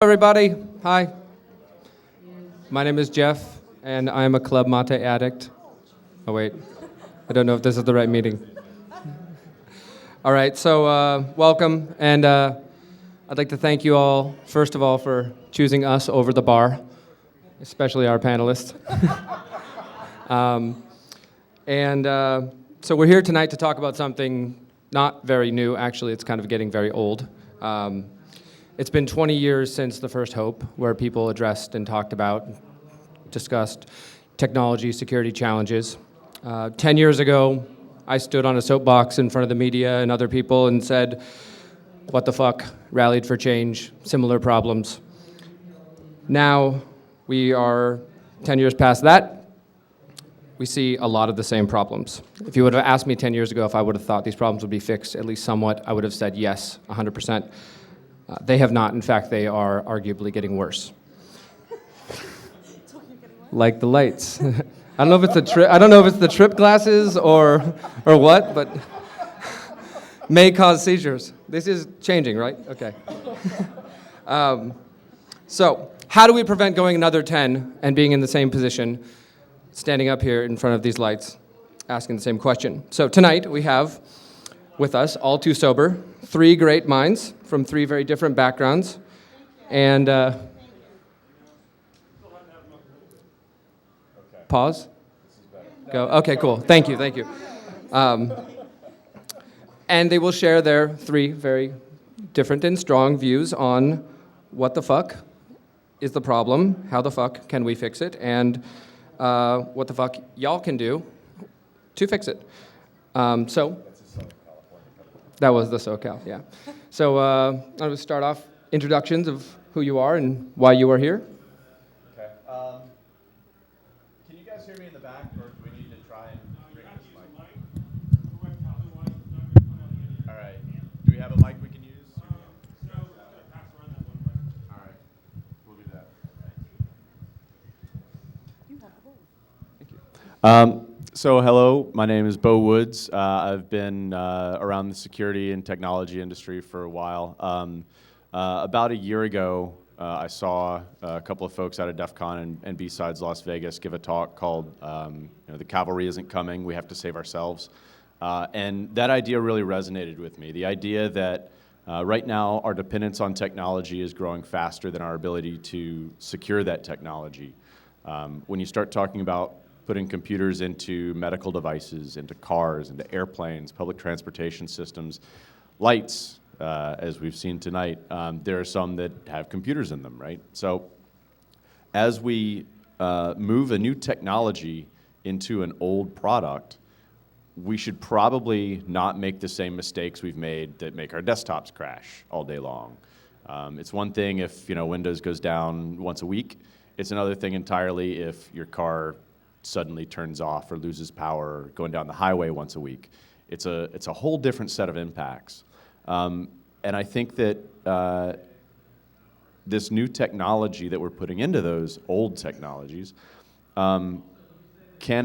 Everybody, hi. My name is Jeff, and I'm a Club Mate addict. Oh wait, I don't know if this is the right meeting. All right, so welcome, and I'd like to thank you all, first of all, for choosing us over the bar, especially our panelists. So we're here tonight to talk about something not very new. Actually, it's kind of getting very old. It's been 20 years since the first HOPE, where people addressed and talked about, discussed technology security challenges. 10 years ago, I stood on a soapbox in front of the media and other people and said, what the fuck, rallied for change, similar problems. Now, we are 10 years past that. We see a lot of the same problems. If you would have asked me 10 years ago if I would have thought these problems would be fixed, at least somewhat, I would have said yes, 100%. They have not. In fact, they are arguably getting worse. Like the lights. I don't know if it's the trip glasses or what, but may cause seizures. This is changing, right? Okay. So, how do we prevent going another 10 and being in the same position, standing up here in front of these lights, asking the same question? So tonight we have with us, all too sober, three great minds from three very different backgrounds. And pause. Go. Okay, cool. Thank you. And they will share their three very different and strong views on what the fuck is the problem, how the fuck can we fix it, and what the fuck y'all can do to fix it. That was the SoCal, yeah. So I'm going to start off introductions of who you are and why you are here. Okay. Can you guys hear me in the back, or do we need to try and bring this mic? All right. Do we have a mic we can use? All right. We'll do that. Thank you. So hello, my name is Bo Woods. I've been around the security and technology industry for a while. About a year ago, I saw a couple of folks out of DEF CON and B-Sides Las Vegas give a talk called The Cavalry Isn't Coming, We Have to Save Ourselves. And that idea really resonated with me. The idea that right now our dependence on technology is growing faster than our ability to secure that technology. When you start talking about putting computers into medical devices, into cars, into airplanes, public transportation systems, lights, as we've seen tonight, there are some that have computers in them, right? So as we move a new technology into an old product, we should probably not make the same mistakes we've made that make our desktops crash all day long. It's one thing if Windows goes down once a week. It's another thing entirely if your car suddenly turns off or loses power going down the highway once a week. It's a whole different set of impacts. And I think that this new technology that we're putting into those old technologies can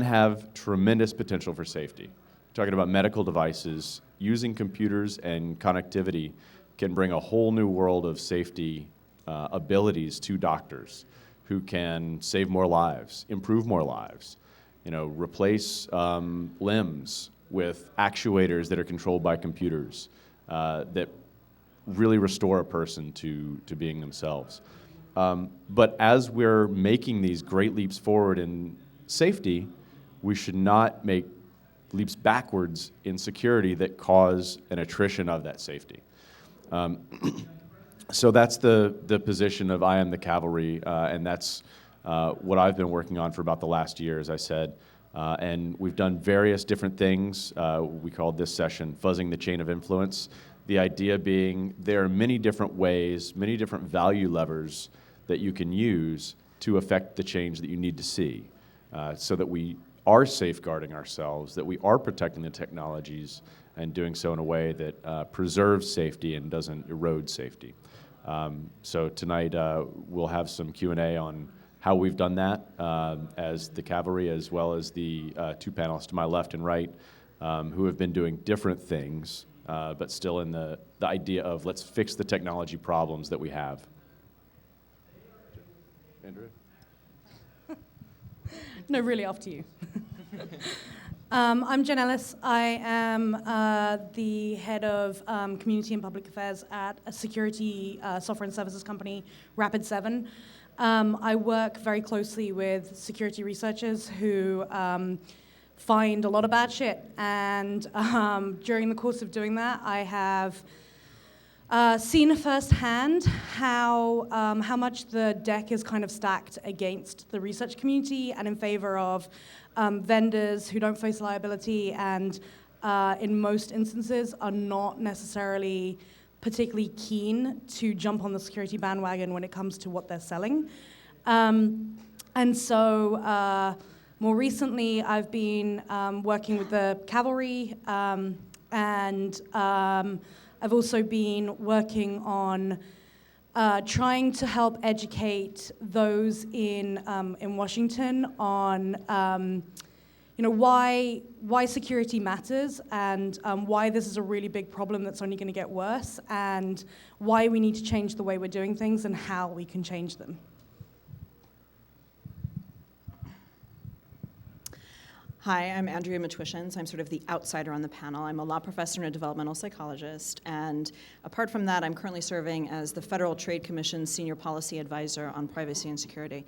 have tremendous potential for safety. Talking about medical devices, using computers and connectivity can bring a whole new world of safety abilities to doctors who can save more lives, improve more lives, replace limbs with actuators that are controlled by computers that really restore a person to being themselves. But as we're making these great leaps forward in safety, we should not make leaps backwards in security that cause an attrition of that safety. So that's the position of Am The Cavalry, and that's what I've been working on for about the last year, as I said. And we've done various different things. We called this session Fuzzing the Chain of Influence. The idea being there are many different ways, many different value levers that you can use to affect the change that you need to see, so that we are safeguarding ourselves, that we are protecting the technologies, and doing so in a way that preserves safety and doesn't erode safety. So tonight we'll have some Q&A on how we've done that as the Cavalry, as well as the two panelists to my left and right who have been doing different things, but still in the idea of let's fix the technology problems that we have. Andrea? No, really, after you. I'm Jen Ellis. I am the head of community and public affairs at a security software and services company, Rapid7. I work very closely with security researchers who find a lot of bad shit. And during the course of doing that, I have seen firsthand how much the deck is kind of stacked against the research community and in favor of vendors who don't face liability and in most instances are not necessarily particularly keen to jump on the security bandwagon when it comes to what they're selling. And so more recently, I've been working with the Cavalry and I've also been working on trying to help educate those in Washington on why security matters and why this is a really big problem that's only going to get worse and why we need to change the way we're doing things and how we can change them. Hi, I'm Andrea Matwishins. I'm sort of the outsider on the panel. I'm a law professor and a developmental psychologist, and apart from that, I'm currently serving as the Federal Trade Commission's Senior Policy Advisor on Privacy and Security.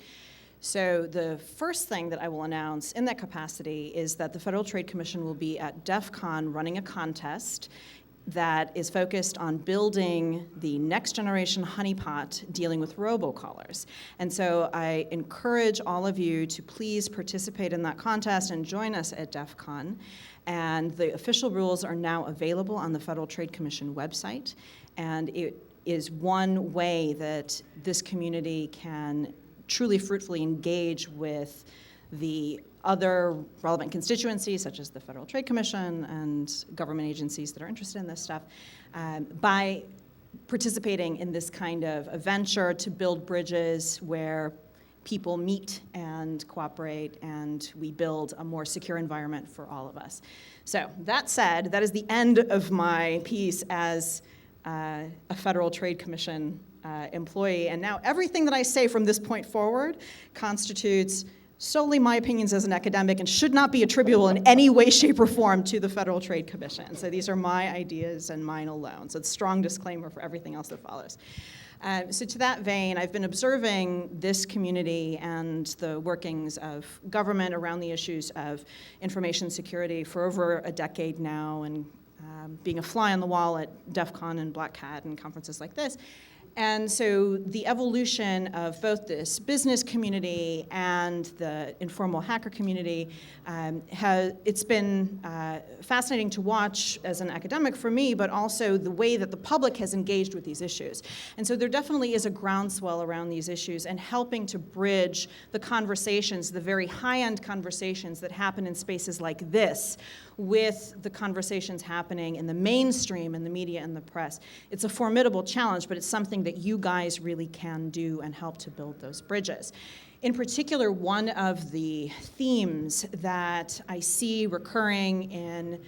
So the first thing that I will announce in that capacity is that the Federal Trade Commission will be at DEF CON running a contest that is focused on building the next generation honeypot dealing with robocallers. And so I encourage all of you to please participate in that contest and join us at DEF CON. And the official rules are now available on the Federal Trade Commission website. And it is one way that this community can truly fruitfully engage with the other relevant constituencies, such as the Federal Trade Commission and government agencies that are interested in this stuff, by participating in this kind of a venture to build bridges where people meet and cooperate and we build a more secure environment for all of us. So that said, that is the end of my piece as a Federal Trade Commission employee. And now everything that I say from this point forward constitutes solely my opinions as an academic and should not be attributable in any way, shape, or form to the Federal Trade Commission. So these are my ideas and mine alone. So it's a strong disclaimer for everything else that follows. So to that vein, I've been observing this community and the workings of government around the issues of information security for over a decade now, and being a fly on the wall at DEF CON and Black Hat and conferences like this. And so the evolution of both this business community and the informal hacker community, it's been fascinating to watch as an academic for me, but also the way that the public has engaged with these issues. And so there definitely is a groundswell around these issues and helping to bridge the conversations, the very high-end conversations that happen in spaces like this, with the conversations happening in the mainstream, in the media and the press. It's a formidable challenge, but it's something that you guys really can do and help to build those bridges. In particular, one of the themes that I see recurring in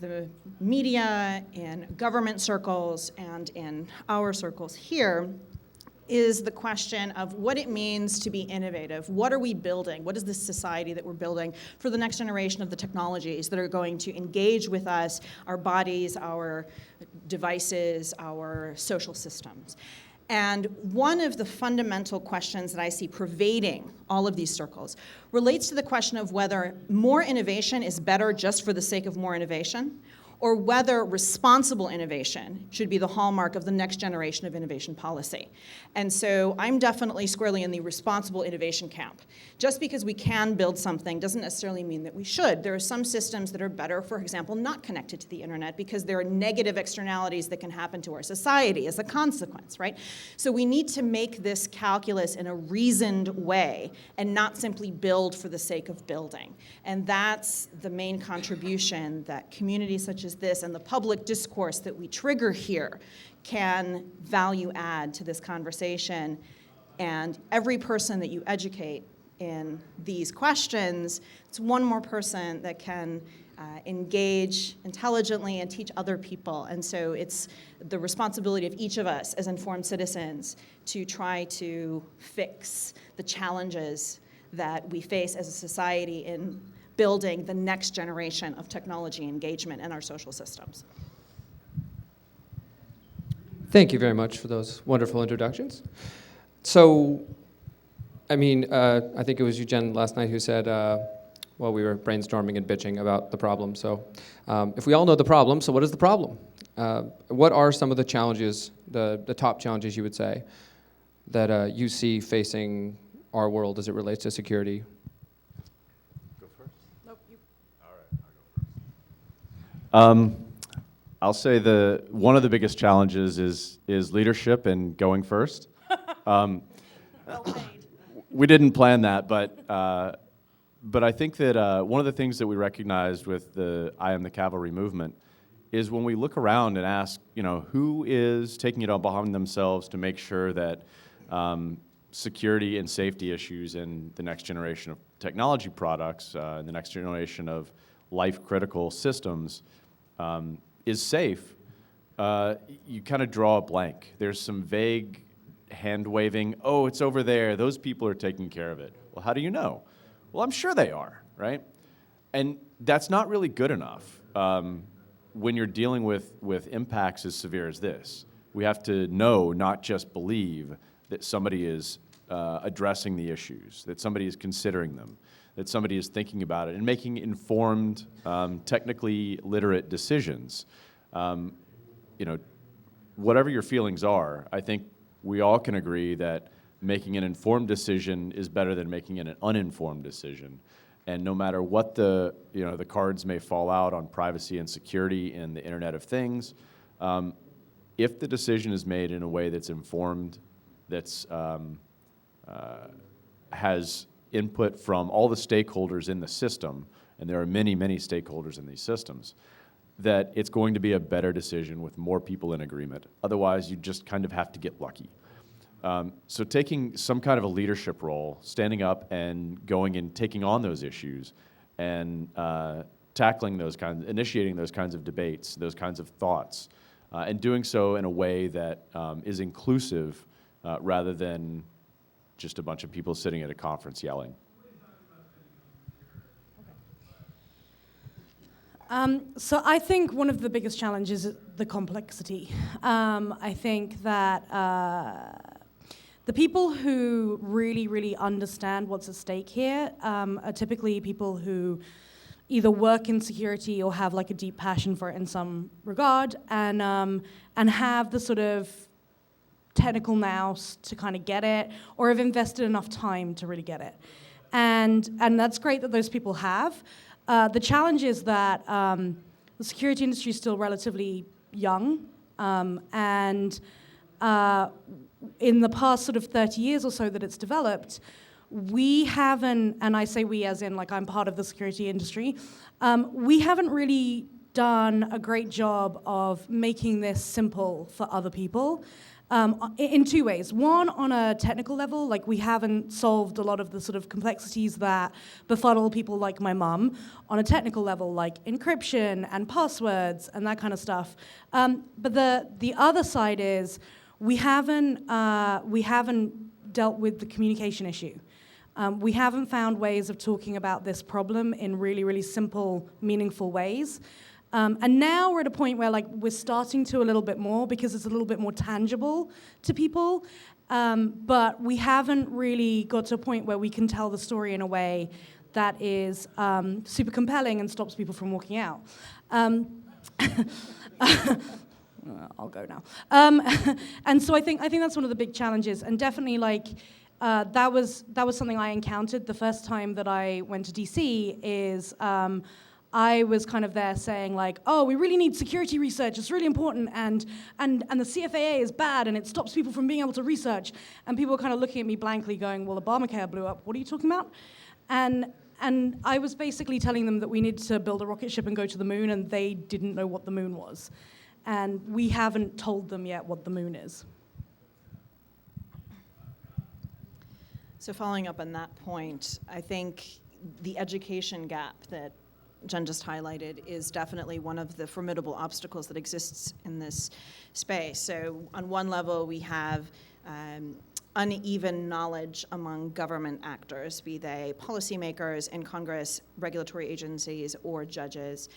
the media, in government circles, and in our circles here is the question of what it means to be innovative. What are we building? What is this society that we're building for the next generation of the technologies that are going to engage with us, our bodies, our devices, our social systems? And one of the fundamental questions that I see pervading all of these circles relates to the question of whether more innovation is better just for the sake of more innovation, or whether responsible innovation should be the hallmark of the next generation of innovation policy. And so I'm definitely squarely in the responsible innovation camp. Just because we can build something doesn't necessarily mean that we should. There are some systems that are better, for example, not connected to the internet because there are negative externalities that can happen to our society as a consequence, right? So we need to make this calculus in a reasoned way and not simply build for the sake of building. And that's the main contribution that communities such as this and the public discourse that we trigger here can value add to this conversation. And every person that you educate in these questions, it's one more person that can engage intelligently and teach other people. And so it's the responsibility of each of us as informed citizens to try to fix the challenges that we face as a society in building the next generation of technology engagement in our social systems. Thank you very much for those wonderful introductions. So, I mean, I think it was you, Jen, last night who said, well, we were brainstorming and bitching about the problem. So if we all know the problem, so what is the problem? What are some of the challenges, the top challenges you would say, that you see facing our world as it relates to security? Go first? Nope, you. All right, I'll go first. I'll say one of the biggest challenges is leadership and going first. Well played. We didn't plan that, but I think that one of the things that we recognized with the Am The Cavalry movement is when we look around and ask, who is taking it upon themselves to make sure that security and safety issues in the next generation of technology products, in the next generation of life-critical systems, is safe, you kind of draw a blank. There's some vague hand-waving, oh, it's over there, those people are taking care of it. Well, how do you know? Well, I'm sure they are, right? And that's not really good enough when you're dealing with impacts as severe as this. We have to know, not just believe, that somebody is addressing the issues, that somebody is considering them, that somebody is thinking about it and making informed, technically literate decisions. Whatever your feelings are, I think we all can agree that making an informed decision is better than making an uninformed decision. And no matter what the cards may fall out on privacy and security in the Internet of Things, if the decision is made in a way that's informed, that's has input from all the stakeholders in the system, and there are many, many stakeholders in these systems, that it's going to be a better decision with more people in agreement. Otherwise, you just kind of have to get lucky. So taking some kind of a leadership role, standing up and going and taking on those issues and initiating those kinds of debates, those kinds of thoughts, and doing so in a way that is inclusive rather than just a bunch of people sitting at a conference yelling. So I think one of the biggest challenges is the complexity. I think that the people who really, really understand what's at stake here are typically people who either work in security or have like a deep passion for it in some regard, and have the sort of technical nous to kind of get it, or have invested enough time to really get it. And that's great that those people have. The challenge is that the security industry is still relatively young, and in the past sort of 30 years or so that it's developed, we haven't, and I say we as in like I'm part of the security industry, we haven't really done a great job of making this simple for other people. In two ways. One, on a technical level, like we haven't solved a lot of the sort of complexities that befuddle people like my mum on a technical level, like encryption and passwords and that kind of stuff. But the other side is we haven't dealt with the communication issue. We haven't found ways of talking about this problem in really, really simple, meaningful ways. And now we're at a point where like we're starting to a little bit more because it's a little bit more tangible to people, but we haven't really got to a point where we can tell the story in a way that is super compelling and stops people from walking out. I'll go now. And so I think that's one of the big challenges, and definitely like that was something I encountered the first time that I went to DC. Is I was kind of there saying like, oh, we really need security research, it's really important, and the CFAA is bad and it stops people from being able to research. And people were kind of looking at me blankly going, well, Obamacare blew up, what are you talking about? And I was basically telling them that we needed to build a rocket ship and go to the moon, and they didn't know what the moon was. And we haven't told them yet what the moon is. So following up on that point, I think the education gap that Jen just highlighted is definitely one of the formidable obstacles that exists in this space. So on one level, we have uneven knowledge among government actors, be they policymakers in Congress, regulatory agencies, or judges.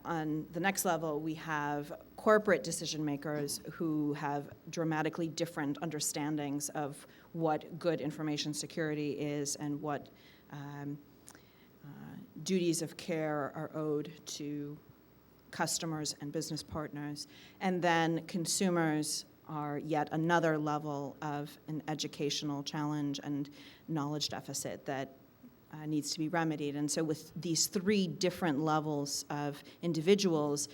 On the next level, we have corporate decision makers who have dramatically different understandings of what good information security is and what duties of care are owed to customers and business partners. And then consumers are yet another level of an educational challenge and knowledge deficit that needs to be remedied. And so with these three different levels of individuals,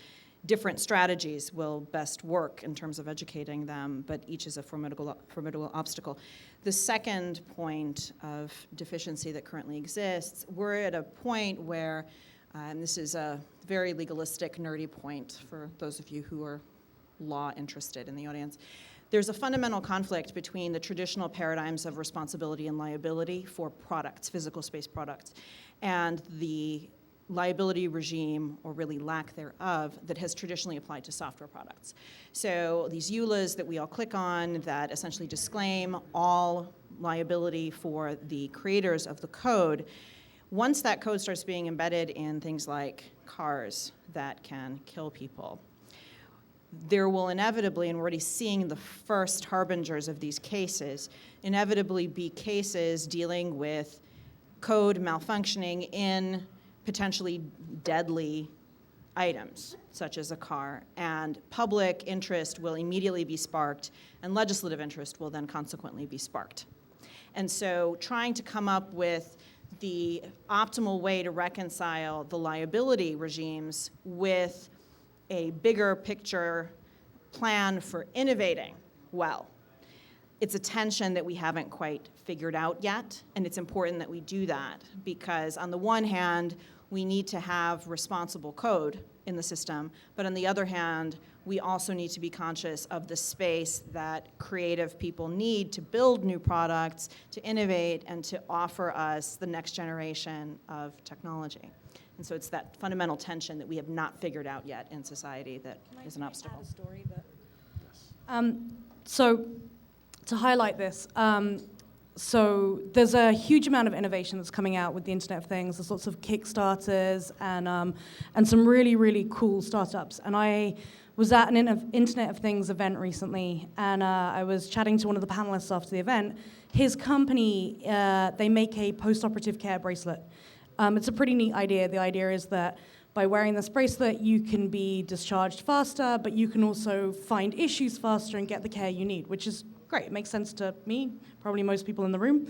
different strategies will best work in terms of educating them, but each is a formidable obstacle. The second point of deficiency that currently exists, we're at a point where, and this is a very legalistic, nerdy point for those of you who are law interested in the audience. There's a fundamental conflict between the traditional paradigms of responsibility and liability for products, physical space products, and the liability regime, or really lack thereof, that has traditionally applied to software products. So these EULAs that we all click on that essentially disclaim all liability for the creators of the code, once that code starts being embedded in things like cars that can kill people, there will inevitably, and we're already seeing the first harbingers of these cases, inevitably be cases dealing with code malfunctioning in potentially deadly items, such as a car, and public interest will immediately be sparked, and legislative interest will then consequently be sparked. And so trying to come up with the optimal way to reconcile the liability regimes with a bigger picture plan for innovating well, it's a tension that we haven't quite figured out yet, and it's important that we do that, because on the one hand, we need to have responsible code in the system, but on the other hand, we also need to be conscious of the space that creative people need to build new products, to innovate, and to offer us the next generation of technology. And so it's that fundamental tension that we have not figured out yet in society that is an obstacle. Add a story so to highlight this, so there's a huge amount of innovation that's coming out with the Internet of Things. There's lots of Kickstarters and some really, really cool startups. And I was at an Internet of Things event recently, and I was chatting to one of the panelists after the event. His company, they make a post-operative care bracelet. It's a pretty neat idea. The idea is that by wearing this bracelet, you can be discharged faster, but you can also find issues faster and get the care you need, which is great. It makes sense to me, probably most people in the room.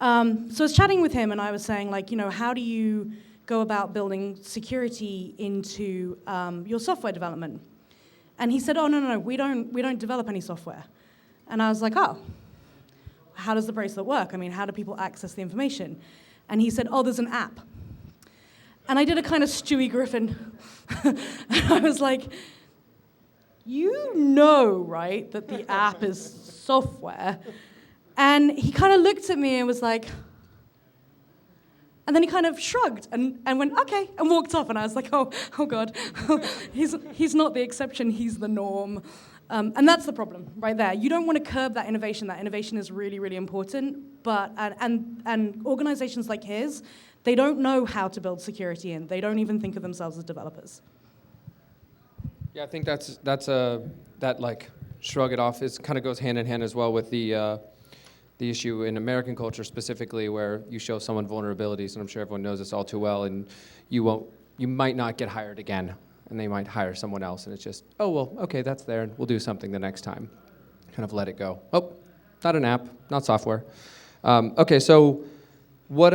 So I was chatting with him, and I was saying, like, you know, how do you go about building security into your software development? And he said, oh, no, we don't develop any software. And I was like, oh, how does the bracelet work? I mean, how do people access the information? And he said, oh, there's an app. And I did a kind of Stewie Griffin. I was like, you know, right, that the app is software. And he kind of looked at me and was like, and then he kind of shrugged and went, okay, and walked off. And I was like, oh God, he's not the exception, he's the norm. And that's the problem right there. You don't want to curb that innovation. That innovation is really, really important. But and organizations like his, they don't know how to build security in. They don't even think of themselves as developers. Yeah, I think that like shrug it off is kind of goes hand in hand as well with the issue in American culture specifically, where you show someone vulnerabilities, and I'm sure everyone knows this all too well, and you might not get hired again, and they might hire someone else, and it's just, oh well, okay, that's there, and we'll do something the next time. Kind of let it go. Oh, not an app, not software. Okay, so what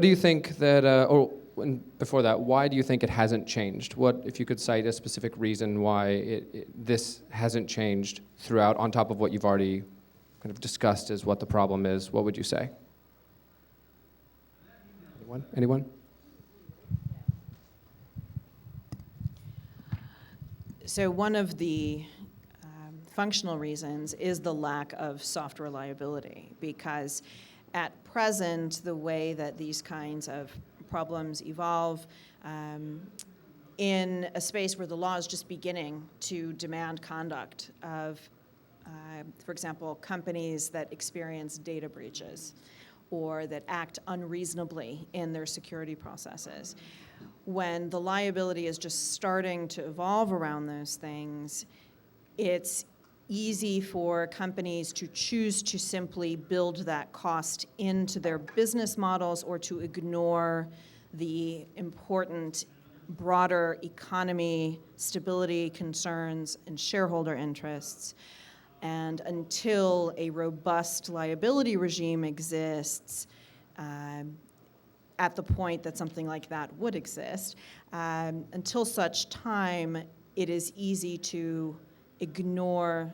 do you think that, and before that, why do you think it hasn't changed? What, if you could cite a specific reason why this hasn't changed throughout, on top of what you've already kind of discussed as what the problem is, what would you say? Anyone? So one of the functional reasons is the lack of soft reliability, because at present, the way that these kinds of problems evolve in a space where the law is just beginning to demand conduct of, for example, companies that experience data breaches or that act unreasonably in their security processes. When the liability is just starting to evolve around those things, it's easy for companies to choose to simply build that cost into their business models or to ignore the important broader economy stability concerns and shareholder interests. And until a robust liability regime exists, at the point that something like that would exist, until such time, it is easy to ignore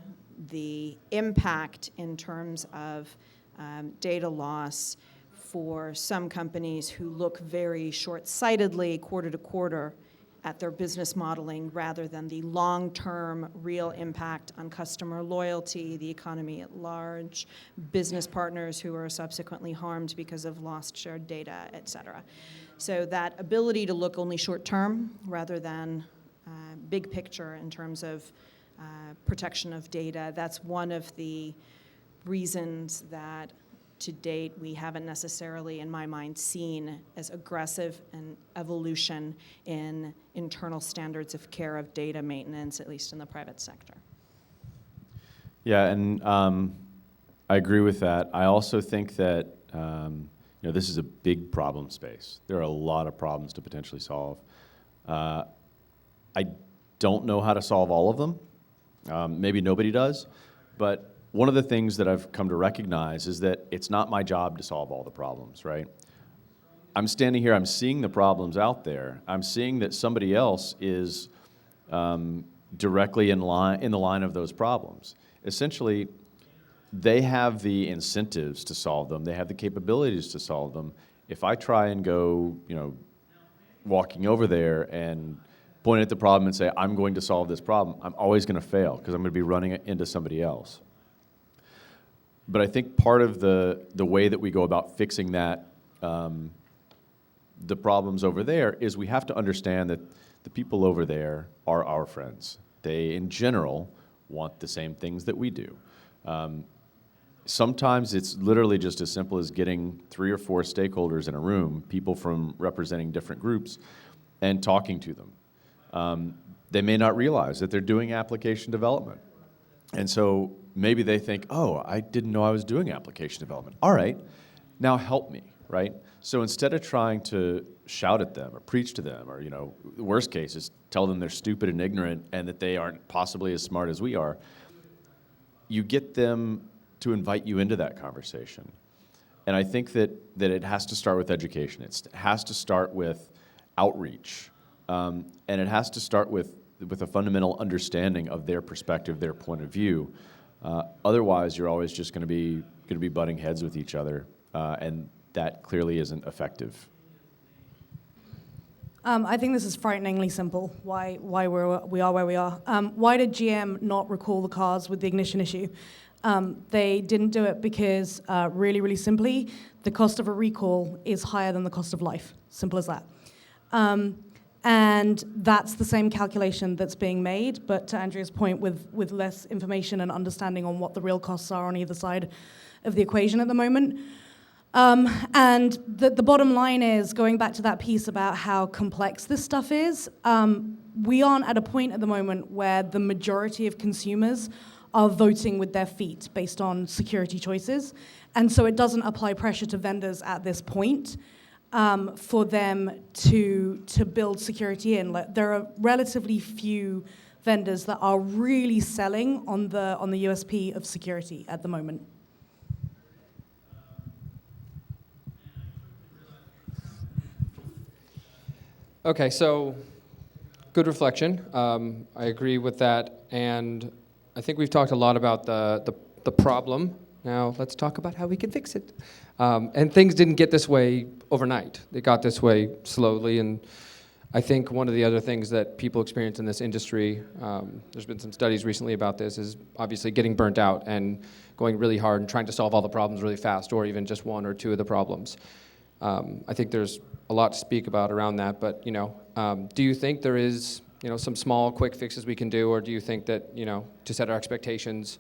the impact in terms of data loss for some companies who look very short-sightedly quarter to quarter at their business modeling rather than the long-term real impact on customer loyalty, the economy at large, business partners who are subsequently harmed because of lost shared data, et cetera. So that ability to look only short-term rather than big picture in terms of protection of data, that's one of the reasons that to date, we haven't necessarily, in my mind, seen as aggressive an evolution in internal standards of care of data maintenance, at least in the private sector. Yeah, and I agree with that. I also think that this is a big problem space. There are a lot of problems to potentially solve. I don't know how to solve all of them. Maybe nobody does, but one of the things that I've come to recognize is that it's not my job to solve all the problems, right? I'm standing here, I'm seeing the problems out there. I'm seeing that somebody else is directly in the line of those problems. Essentially, they have the incentives to solve them. They have the capabilities to solve them. If I try and go, walking over there and point at the problem and say, I'm going to solve this problem, I'm always going to fail because I'm going to be running it into somebody else. But I think part of the way that we go about fixing that, the problems over there, is we have to understand that the people over there are our friends. They, in general, want the same things that we do. Sometimes it's literally just as simple as getting 3 or 4 stakeholders in a room, people from representing different groups, and talking to them. They may not realize that they're doing application development. And so maybe they think, oh, I didn't know I was doing application development. All right, now help me, right? So instead of trying to shout at them or preach to them or, the worst case is tell them they're stupid and ignorant and that they aren't possibly as smart as we are, you get them to invite you into that conversation. And I think that it has to start with education. It has to start with outreach. And it has to start with a fundamental understanding of their perspective, their point of view. Otherwise, you're always just going to be butting heads with each other, and that clearly isn't effective. I think this is frighteningly simple. Why we are where we are. Why did GM not recall the cars with the ignition issue? They didn't do it because, really, really simply, the cost of a recall is higher than the cost of life. Simple as that. And that's the same calculation that's being made, but to Andrea's point, with less information and understanding on what the real costs are on either side of the equation at the moment. And the bottom line is, going back to that piece about how complex this stuff is, we aren't at a point at the moment where the majority of consumers are voting with their feet based on security choices. And so it doesn't apply pressure to vendors at this point for them to build security in. There are relatively few vendors that are really selling on the USP of security at the moment. Okay, so good reflection. I agree with that, and I think we've talked a lot about the problem. Now let's talk about how we can fix it. And things didn't get this way overnight. They got this way slowly, and I think one of the other things that people experience in this industry, there's been some studies recently about this, is obviously getting burnt out and going really hard and trying to solve all the problems really fast, or even just one or two of the problems. I think there's a lot to speak about around that, but do you think there is some small quick fixes we can do, or do you think that to set our expectations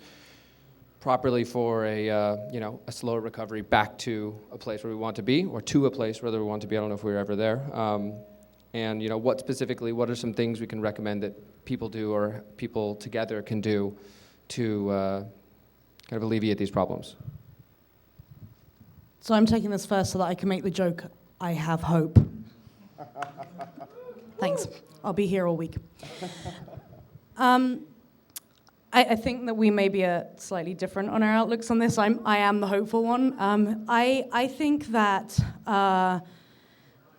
properly for a slower recovery back to a place where we want to be, or to a place where we want to be? I don't know if we were ever there. And what are some things we can recommend that people do or people together can do to kind of alleviate these problems? So I'm taking this first so that I can make the joke, I have hope. Thanks. I'll be here all week. I think that we may be slightly different on our outlooks on this. I am the hopeful one. I think that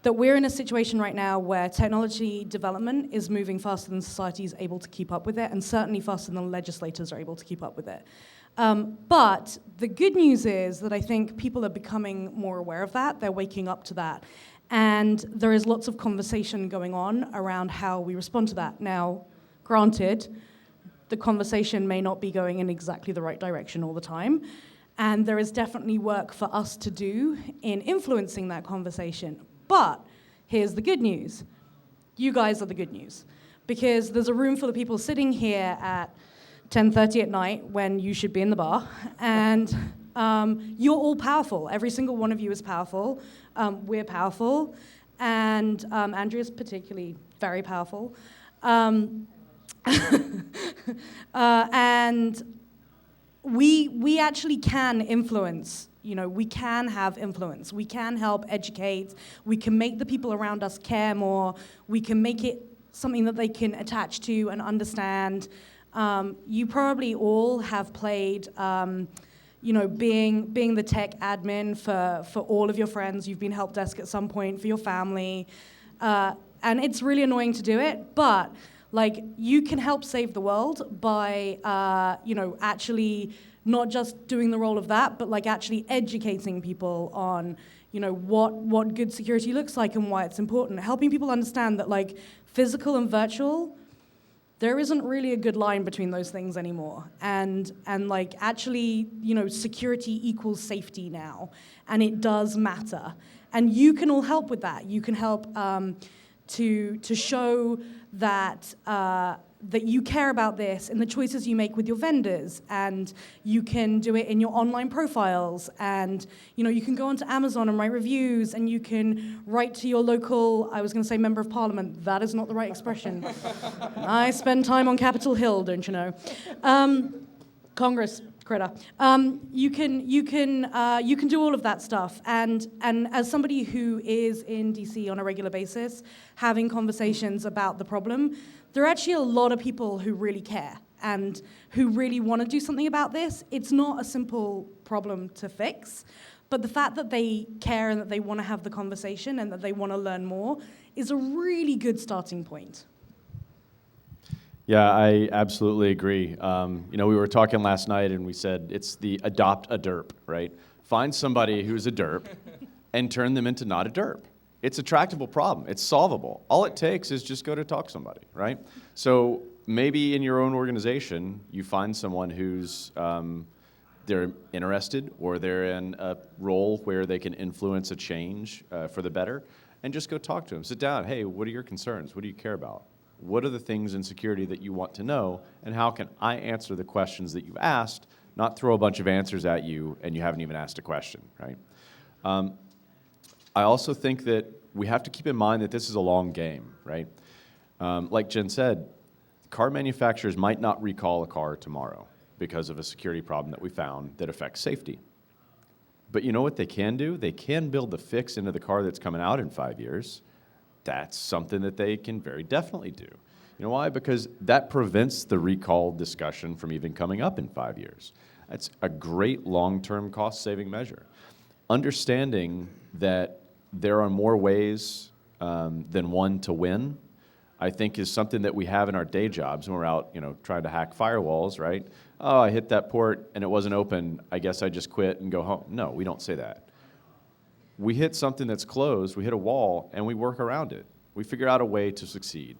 we're in a situation right now where technology development is moving faster than society is able to keep up with it, and certainly faster than legislators are able to keep up with it. But the good news is that I think people are becoming more aware of that. They're waking up to that. And there is lots of conversation going on around how we respond to that. Now, granted, the conversation may not be going in exactly the right direction all the time. And there is definitely work for us to do in influencing that conversation. But here's the good news. You guys are the good news. Because there's a room full of people sitting here at 10:30 at night when you should be in the bar. And you're all powerful. Every single one of you is powerful. We're powerful. And Andrea's particularly very powerful. And we actually can influence. We can have influence. We can help educate. We can make the people around us care more. We can make it something that they can attach to and understand. You probably all have played, being the tech admin for all of your friends. You've been help desk at some point for your family. And it's really annoying to do it, but you can help save the world by, actually not just doing the role of that, but actually educating people on, what good security looks like and why it's important. Helping people understand that physical and virtual, there isn't really a good line between those things anymore. And actually, security equals safety now, and it does matter. And you can all help with that. You can help to show that that you care about this in the choices you make with your vendors, and you can do it in your online profiles, and you can go onto Amazon and write reviews, and you can write to your local, I was going to say member of parliament, that is not the right expression. I spend time on Capitol Hill, don't you know? Congress, critter. You can do all of that stuff, and as somebody who is in DC on a regular basis, having conversations about the problem, there are actually a lot of people who really care and who really want to do something about this. It's not a simple problem to fix, but the fact that they care and that they want to have the conversation and that they want to learn more is a really good starting point. Yeah, I absolutely agree. We were talking last night and we said it's the adopt a derp, right? Find somebody who's a derp and turn them into not a derp. It's a tractable problem. It's solvable. All it takes is just go to talk to somebody, right? So maybe in your own organization, you find someone who's they're interested or they're in a role where they can influence a change for the better, and just go talk to them. Sit down. Hey, what are your concerns? What do you care about? What are the things in security that you want to know, and how can I answer the questions that you've asked, not throw a bunch of answers at you and you haven't even asked a question, right? I also think that we have to keep in mind that this is a long game, right? Like Jen said, car manufacturers might not recall a car tomorrow because of a security problem that we found that affects safety. But you know what they can do? They can build the fix into the car that's coming out in 5 years. That's something that they can very definitely do. You know why? Because that prevents the recall discussion from even coming up in 5 years. That's a great long-term cost-saving measure. Understanding that there are more ways than one to win, I think, is something that we have in our day jobs when we're out, trying to hack firewalls, right? Oh, I hit that port and it wasn't open. I guess I just quit and go home. No, we don't say that. We hit something that's closed, we hit a wall, and we work around it. We figure out a way to succeed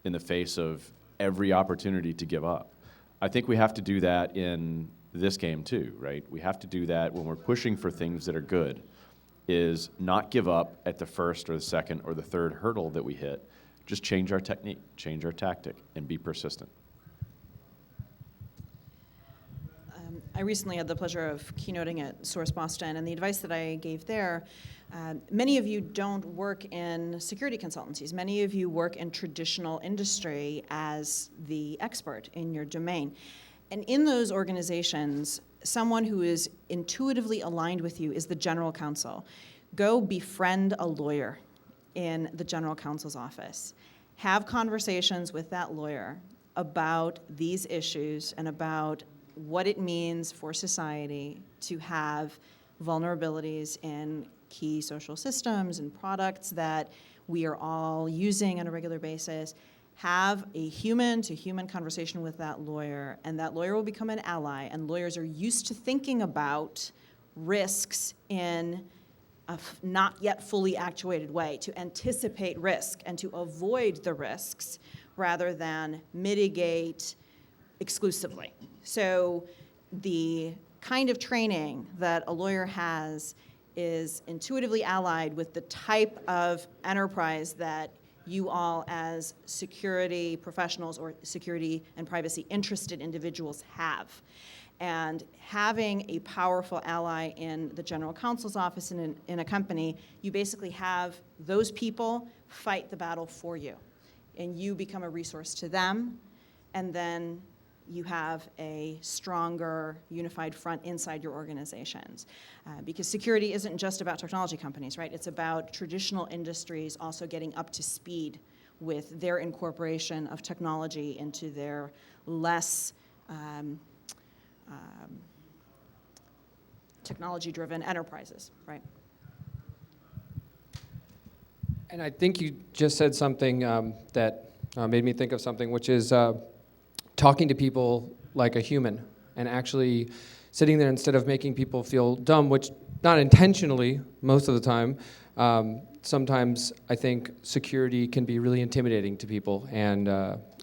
in the face of every opportunity to give up. I think we have to do that in this game too, right? We have to do that when we're pushing for things that are good, is not give up at the first or the second or the third hurdle that we hit. Just change our technique, change our tactic, and be persistent. I recently had the pleasure of keynoting at Source Boston, and the advice that I gave there, many of you don't work in security consultancies. Many of you work in traditional industry as the expert in your domain. And in those organizations, someone who is intuitively aligned with you is the general counsel. Go befriend a lawyer in the general counsel's office. Have conversations with that lawyer about these issues and about what it means for society to have vulnerabilities in key social systems and products that we are all using on a regular basis. Have a human-to-human conversation with that lawyer, and that lawyer will become an ally, and lawyers are used to thinking about risks in a not yet fully actuated way, to anticipate risk and to avoid the risks rather than mitigate exclusively. So the kind of training that a lawyer has is intuitively allied with the type of enterprise that you all as security professionals or security and privacy interested individuals have. And having a powerful ally in the general counsel's office in a company, you basically have those people fight the battle for you. And you become a resource to them, and then you have a stronger unified front inside your organizations. Because security isn't just about technology companies, right? It's about traditional industries also getting up to speed with their incorporation of technology into their less technology-driven enterprises, right? And I think you just said something that made me think of something, which is talking to people like a human and actually sitting there instead of making people feel dumb, which not intentionally most of the time. Sometimes I think security can be really intimidating to people, and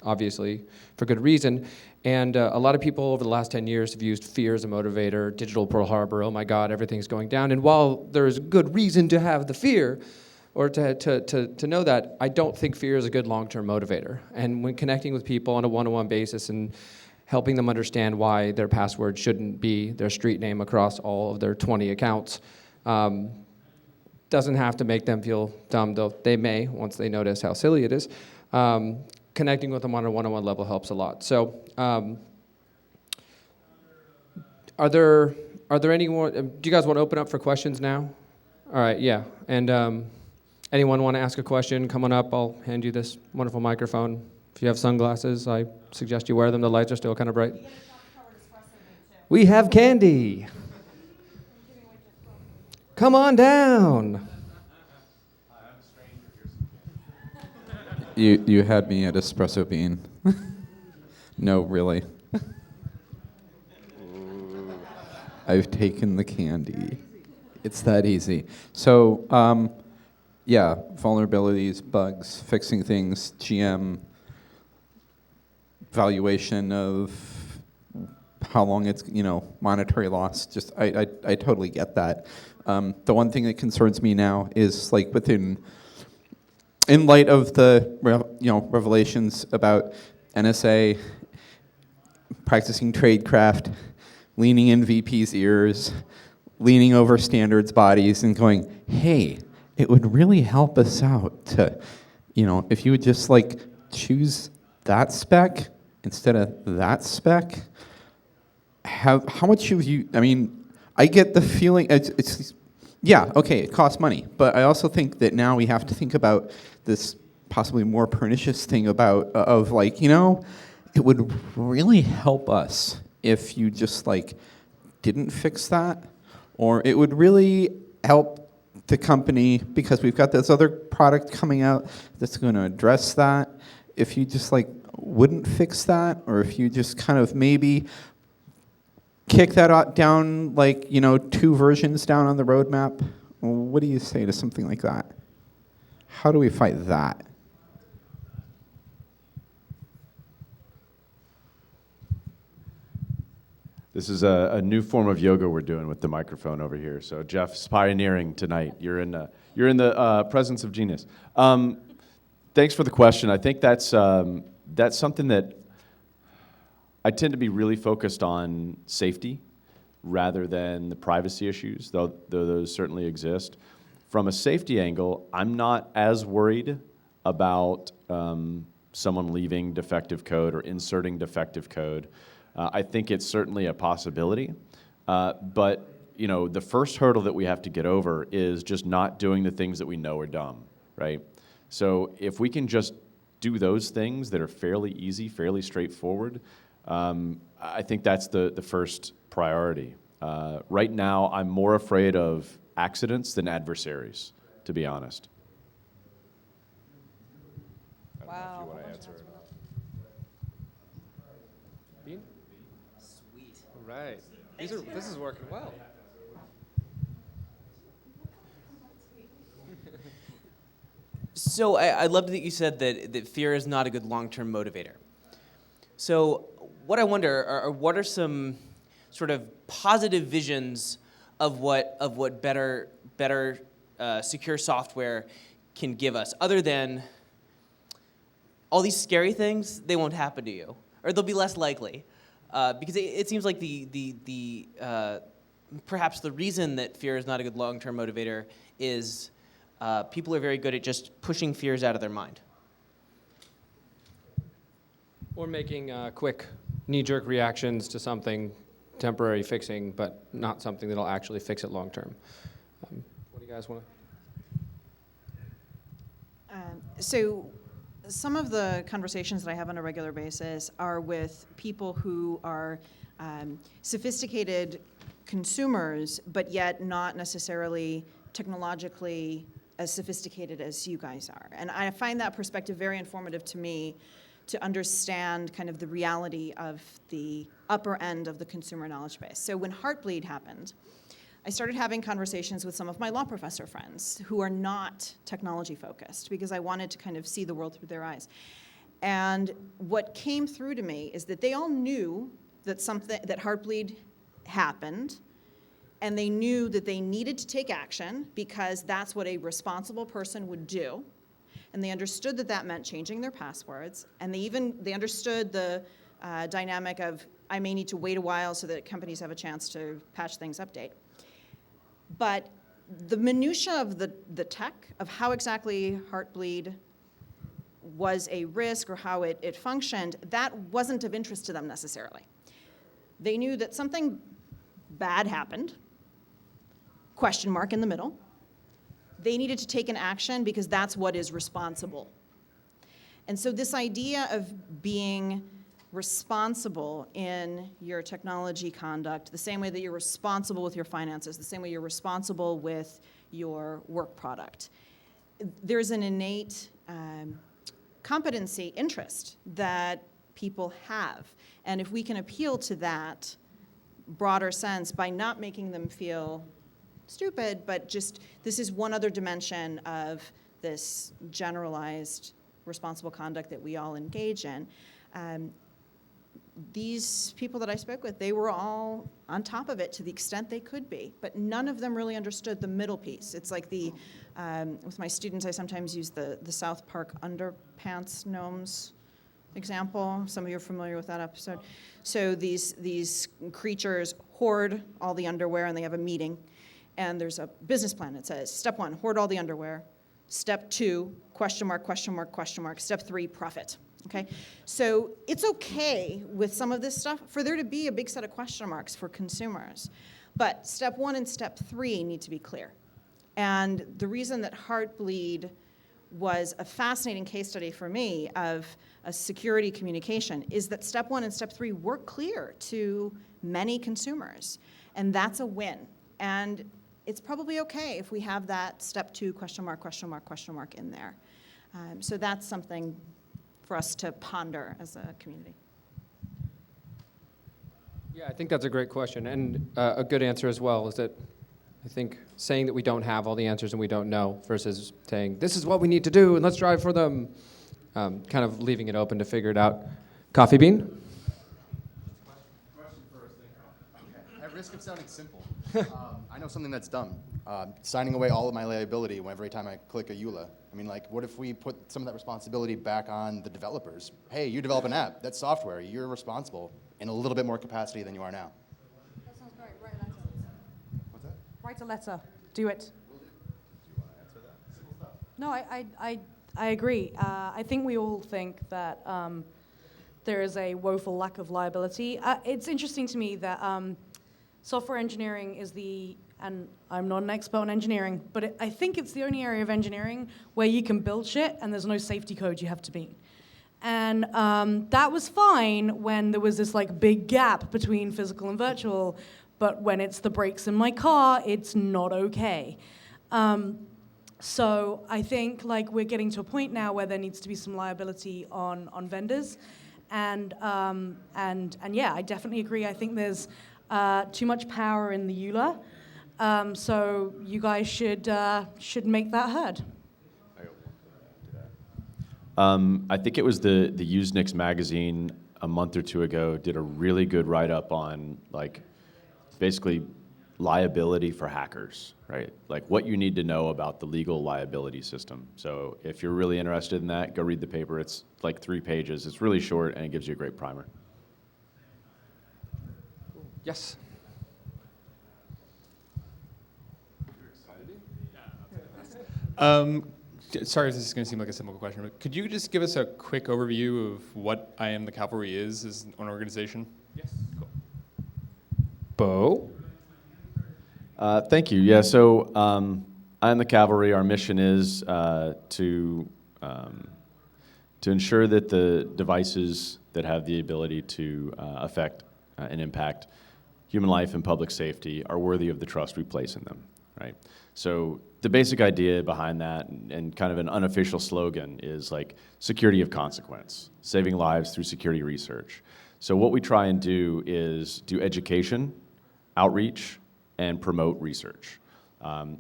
obviously for good reason. And a lot of people over the last 10 years have used fear as a motivator, digital Pearl Harbor, oh my God, everything's going down. And while there's good reason to have the fear, or to know that, I don't think fear is a good long-term motivator. And when connecting with people on a one-on-one basis and helping them understand why their password shouldn't be their street name across all of their 20 accounts, doesn't have to make them feel dumb, though they may once they notice how silly it is. Connecting with them on a one-on-one level helps a lot. So are there any more, do you guys want to open up for questions now? All right, yeah. And anyone want to ask a question? Come on up. I'll hand you this wonderful microphone. If you have sunglasses, I suggest you wear them. The lights are still kind of bright. We have candy. Come on down. You had me at espresso bean. No, really. I've taken the candy. It's that easy. So, yeah, vulnerabilities, bugs, fixing things, GM, valuation of how long it's, monetary loss. Just, I totally get that. The one thing that concerns me now is like in light of the revelations about NSA practicing tradecraft, leaning in VP's ears, leaning over standards bodies and going, hey, it would really help us out to, if you would just choose that spec instead of that spec, how much of you, I get the feeling, yeah, okay, it costs money, but I also think that now we have to think about this possibly more pernicious thing about, it would really help us if you just didn't fix that, or it would really help the company because we've got this other product coming out that's going to address that. If you just wouldn't fix that, or if you just kind of maybe kick that down 2 versions down on the roadmap, what do you say to something like that? how do we fight that? This is a new form of yoga we're doing with the microphone over here. So Jeff's pioneering tonight. You're in the presence of genius. Thanks for the question. I think that's something that I tend to be really focused on safety rather than the privacy issues, though those certainly exist. From a safety angle, I'm not as worried about someone leaving defective code or inserting defective code. I think it's certainly a possibility, but the first hurdle that we have to get over is just not doing the things that we know are dumb, right? So if we can just do those things that are fairly easy, fairly straightforward, I think that's the first priority. Right now, I'm more afraid of accidents than adversaries, to be honest. I don't know if you want to answer or not. Bean? Sweet. All right. This is working well. So I loved that you said that fear is not a good long-term motivator. So what I wonder are what are some sort of positive visions of what better secure software can give us, other than all these scary things? They won't happen to you, or they'll be less likely, because it seems like the perhaps the reason that fear is not a good long-term motivator is people are very good at just pushing fears out of their mind. Or making quick knee-jerk reactions to something temporary fixing, but not something that'll actually fix it long-term. What do you guys want to? So some of the conversations that I have on a regular basis are with people who are sophisticated consumers, but yet not necessarily technologically as sophisticated as you guys are. And I find that perspective very informative to me to understand kind of the reality of the upper end of the consumer knowledge base. So when Heartbleed happened, I started having conversations with some of my law professor friends who are not technology focused, because I wanted to kind of see the world through their eyes. And what came through to me is that they all knew that Heartbleed happened, and they knew that they needed to take action because that's what a responsible person would do. And they understood that that meant changing their passwords, and they understood the dynamic of, I may need to wait a while so that companies have a chance to patch things, update. But the minutia of the tech, of how exactly Heartbleed was a risk or how it functioned, that wasn't of interest to them necessarily. They knew that something bad happened, question mark in the middle. They needed to take an action because that's what is responsible. And so this idea of being responsible in your technology conduct, the same way that you're responsible with your finances, the same way you're responsible with your work product, there's an innate competency, interest that people have. And if we can appeal to that broader sense by not making them feel stupid, but just this is one other dimension of this generalized responsible conduct that we all engage in. These people that I spoke with, they were all on top of it to the extent they could be, but none of them really understood the middle piece. It's like with my students, I sometimes use the South Park underpants gnomes example. Some of you are familiar with that episode. So these creatures hoard all the underwear, and they have a meeting. And there's a business plan that says, step 1, hoard all the underwear. Step 2, question mark, question mark, question mark. Step 3, profit. Okay? So it's okay with some of this stuff for there to be a big set of question marks for consumers. But step 1 and step 3 need to be clear. And the reason that Heartbleed was a fascinating case study for me of a security communication is that step 1 and step 3 were clear to many consumers. And that's a win. And it's probably okay if we have that step 2 question mark, question mark, question mark in there. So that's something for us to ponder as a community. Yeah, I think that's a great question, and a good answer as well is that I think saying that we don't have all the answers and we don't know versus saying, this is what we need to do and let's drive for them, kind of leaving it open to figure it out. Coffee bean? Question first, then. At risk of sounding simple, I know something that's dumb. Signing away all of my liability every time I click a EULA. I mean, like, what if we put some of that responsibility back on the developers? Hey, you develop an app, that's software, you're responsible in a little bit more capacity than you are now. That sounds great. Write a letter. What's that? Write a letter. Do it. Do you want to answer that? Simple stuff. No, I agree. I think we all think that there is a woeful lack of liability. It's interesting to me that software engineering is and I'm not an expert on engineering, but I think it's the only area of engineering where you can build shit and there's no safety code you have to meet. And that was fine when there was this like big gap between physical and virtual, but when it's the brakes in my car, it's not okay. So I think like we're getting to a point now where there needs to be some liability on vendors, and yeah, I definitely agree. I think there's too much power in the EULA, so you guys should make that heard. I think it was the Usenix magazine a month or two ago did a really good write-up on like basically liability for hackers, right? Like what you need to know about the legal liability system. So if you're really interested in that, go read the paper. It's like 3 pages. It's really short and it gives you a great primer. Yes. Sorry if this is going to seem like a simple question, but could you just give us a quick overview of what I Am The Cavalry is as an organization? Yes. Cool. Bo? Thank you. Yeah, so I Am The Cavalry. Our mission is to ensure that the devices that have the ability to affect and impact human life and public safety are worthy of the trust we place in them, right? So the basic idea behind that and kind of an unofficial slogan is like security of consequence, saving lives through security research. So what we try and do is do education, outreach, and promote research.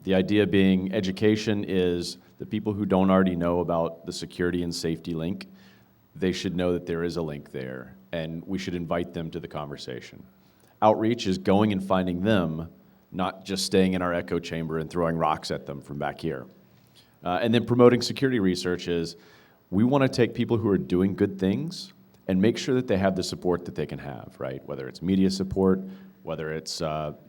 The idea being education is the people who don't already know about the security and safety link, they should know that there is a link there, and we should invite them to the conversation. Outreach is going and finding them, not just staying in our echo chamber and throwing rocks at them from back here. And then promoting security research is we want to take people who are doing good things and make sure that they have the support that they can have, right? Whether it's media support, whether it's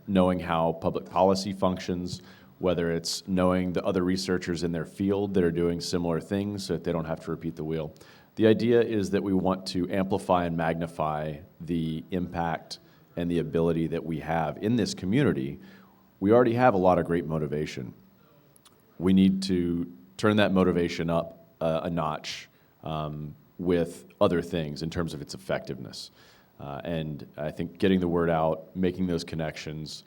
knowing how public policy functions, whether it's knowing the other researchers in their field that are doing similar things so that they don't have to repeat the wheel. The idea is that we want to amplify and magnify the impact and the ability that we have in this community. We already have a lot of great motivation. We need to turn that motivation up a notch with other things in terms of its effectiveness. And I think getting the word out, making those connections,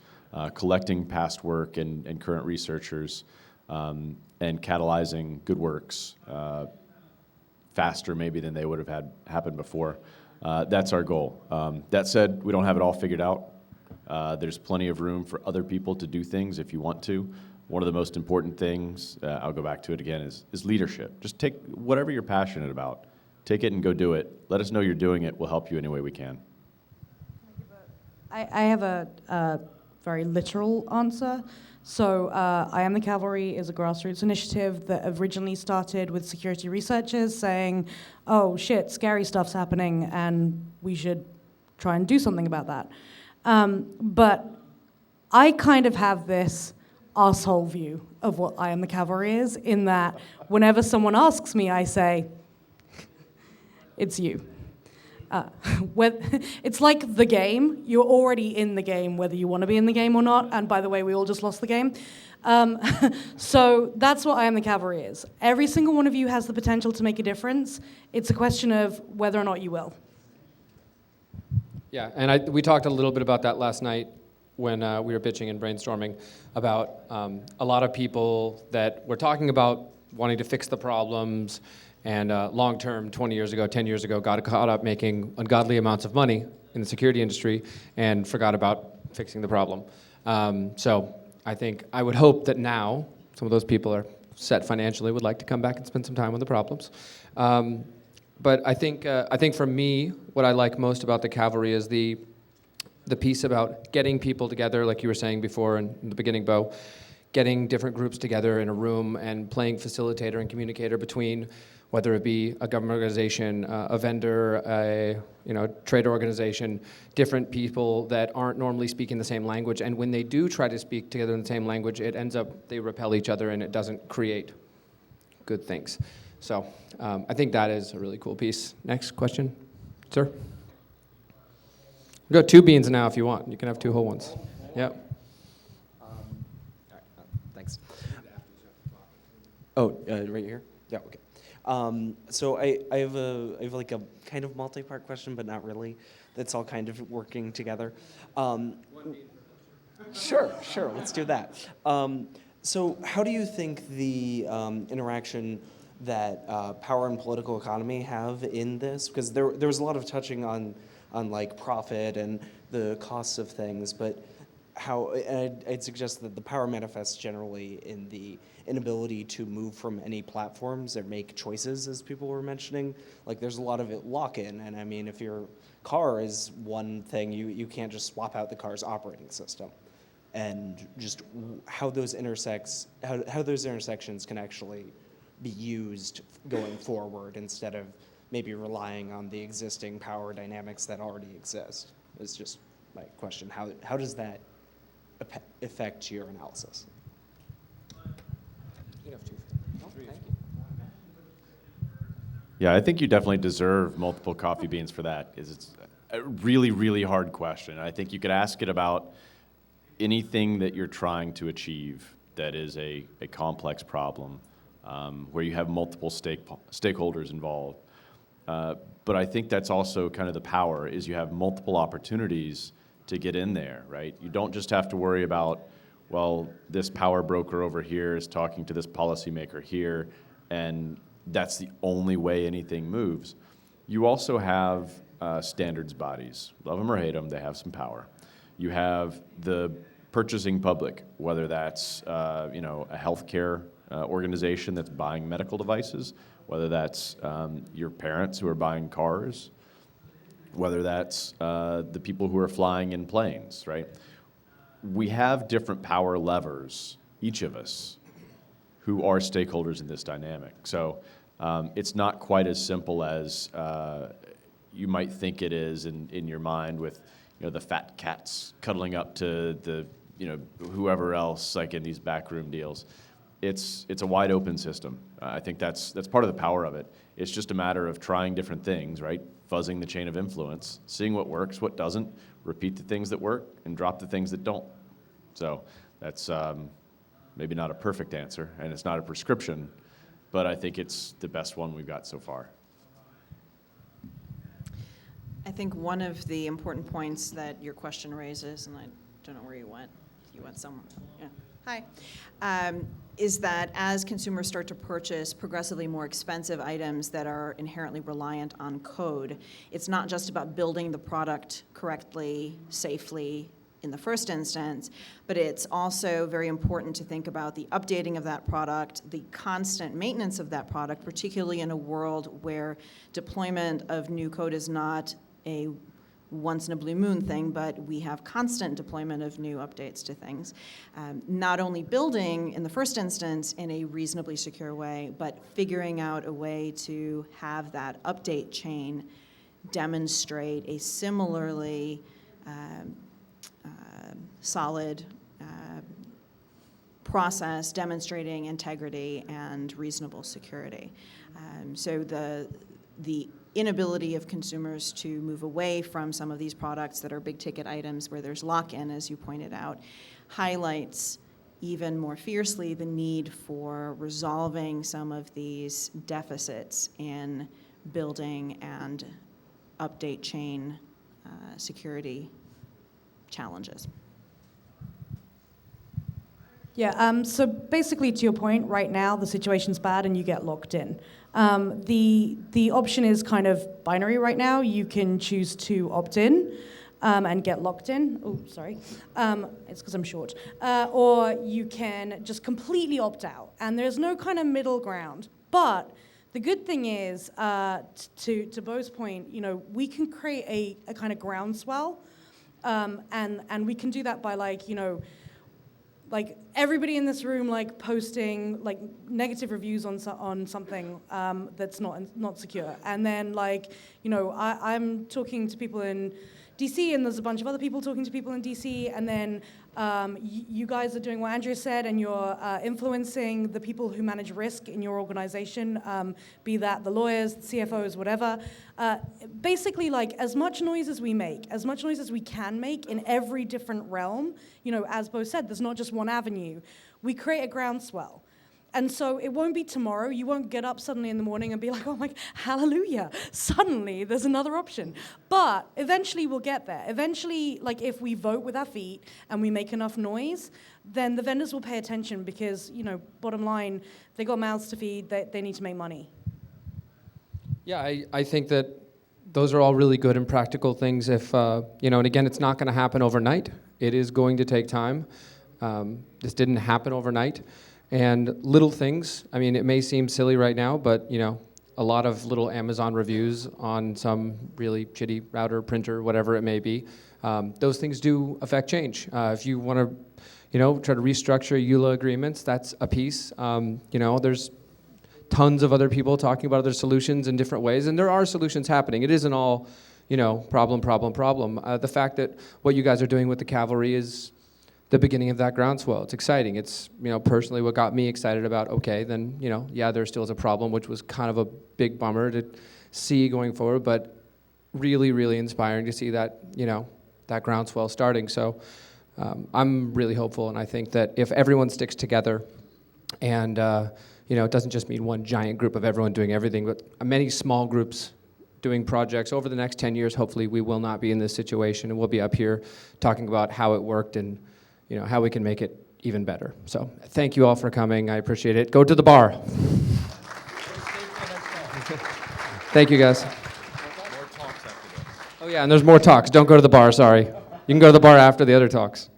collecting past work and current researchers, and catalyzing good works faster maybe than they would have had happened before. That's our goal. That said, we don't have it all figured out. There's plenty of room for other people to do things if you want to. One of the most important things, I'll go back to it again, is leadership. Just take whatever you're passionate about, take it and go do it. Let us know you're doing it. We'll help you any way we can. I have a very literal answer. So I Am The Cavalry is a grassroots initiative that originally started with security researchers saying, oh shit, scary stuff's happening and we should try and do something about that. But I kind of have this asshole view of what I Am The Cavalry is, in that whenever someone asks me, I say, it's you. It's like the game. You're already in the game, whether you want to be in the game or not. And by the way, we all just lost the game. So that's what I Am The Cavalry is. Every single one of you has the potential to make a difference. It's a question of whether or not you will. Yeah, and we talked a little bit about that last night when we were bitching and brainstorming about a lot of people that were talking about wanting to fix the problems, and long-term, 20 years ago, 10 years ago, got caught up making ungodly amounts of money in the security industry and forgot about fixing the problem. So I think I would hope that now some of those people are set financially, would like to come back and spend some time on the problems. But I think for me, what I like most about the Cavalry is the piece about getting people together, like you were saying before in the beginning, Bo, getting different groups together in a room and playing facilitator and communicator between, whether it be a government organization, a vendor, a trade organization, different people that aren't normally speaking the same language. And when they do try to speak together in the same language, it ends up they repel each other and it doesn't create good things. So I think that is a really cool piece. Next question, sir. We've got 2 beans now if you want. You can have 2 whole ones. Yep. Thanks. Oh, right here? Yeah, okay. So I have like a kind of multi-part question, but not really. That's all kind of working together. Sure, let's do that. So how do you think the interaction that power and political economy have in this? Because there was a lot of touching on like profit and the costs of things, but how, and I'd suggest that the power manifests generally in the inability to move from any platforms or make choices, as people were mentioning. Like there's a lot of it lock-in, and I mean, if your car is one thing, you can't just swap out the car's operating system. And just how those intersections can actually be used going forward instead of maybe relying on the existing power dynamics that already exist, is just my question. How does that affect your analysis? Yeah, I think you definitely deserve multiple coffee beans for that. It's a really, really hard question. I think you could ask it about anything that you're trying to achieve that is a complex problem, where you have multiple stakeholders involved. But I think that's also kind of the power, is you have multiple opportunities to get in there, right? You don't just have to worry about, well, this power broker over here is talking to this policymaker here, and that's the only way anything moves. You also have standards bodies. Love them or hate them, they have some power. You have the purchasing public, whether that's a healthcare organization that's buying medical devices, whether that's your parents who are buying cars, whether that's the people who are flying in planes, right? We have different power levers, each of us, who are stakeholders in this dynamic. So it's not quite as simple as you might think it is in your mind with the fat cats cuddling up to the whoever else, like in these backroom deals. It's a wide open system. I think that's part of the power of it. It's just a matter of trying different things, right? Fuzzing the chain of influence, seeing what works, what doesn't, repeat the things that work, and drop the things that don't. So that's maybe not a perfect answer, and it's not a prescription, but I think it's the best one we've got so far. I think one of the important points that your question raises, and I don't know where you went. You went somewhere. Yeah. Hi. Is that as consumers start to purchase progressively more expensive items that are inherently reliant on code, it's not just about building the product correctly, safely, in the first instance, but it's also very important to think about the updating of that product, the constant maintenance of that product, particularly in a world where deployment of new code is not a once in a blue moon thing, but we have constant deployment of new updates to things. Not only building in the first instance in a reasonably secure way, but figuring out a way to have that update chain demonstrate a similarly solid process demonstrating integrity and reasonable security. So the inability of consumers to move away from some of these products that are big ticket items where there's lock-in, as you pointed out, highlights even more fiercely the need for resolving some of these deficits in building and update chain security challenges. Yeah, so basically to your point, right now the situation's bad and you get locked in. The option is kind of binary right now. You can choose to opt in, and get locked in. Oh, sorry. It's because I'm short. Or you can just completely opt out. And there's no kind of middle ground. But the good thing is, to Bo's point, we can create a kind of groundswell, and we can do that by like everybody in this room posting negative reviews on something that's not secure, and then I'm talking to people in DC, and there's a bunch of other people talking to people in DC, and then you guys are doing what Andrea said, and you're influencing the people who manage risk in your organization, be that the lawyers, the CFOs, whatever. Basically, as much noise as we make, as much noise as we can make in every different realm, as Bo said, there's not just one avenue. We create a groundswell. And so it won't be tomorrow. You won't get up suddenly in the morning and be like, oh my, hallelujah, suddenly there's another option. But eventually we'll get there. Eventually, if we vote with our feet and we make enough noise, then the vendors will pay attention because, bottom line, they got mouths to feed, they need to make money. Yeah, I think that those are all really good and practical things if, and again, it's not going to happen overnight. It is going to take time. This didn't happen overnight. And little things, it may seem silly right now, but a lot of little Amazon reviews on some really shitty router, printer, whatever it may be, those things do affect change. If you want to, try to restructure EULA agreements, that's a piece. There's tons of other people talking about other solutions in different ways, and there are solutions happening. It isn't all, problem. The fact that what you guys are doing with the cavalry is the beginning of that groundswell. It's exciting. It's, personally what got me excited about, okay, then, there still is a problem, which was kind of a big bummer to see going forward, but really, really inspiring to see that, that groundswell starting. So I'm really hopeful, and I think that if everyone sticks together and, it doesn't just mean one giant group of everyone doing everything, but many small groups doing projects over the next 10 years, hopefully we will not be in this situation, and we'll be up here talking about how it worked and how we can make it even better. So thank you all for coming. I appreciate it. Go to the bar. Thank you, guys. Oh, yeah, and there's more talks. Don't go to the bar, sorry. You can go to the bar after the other talks.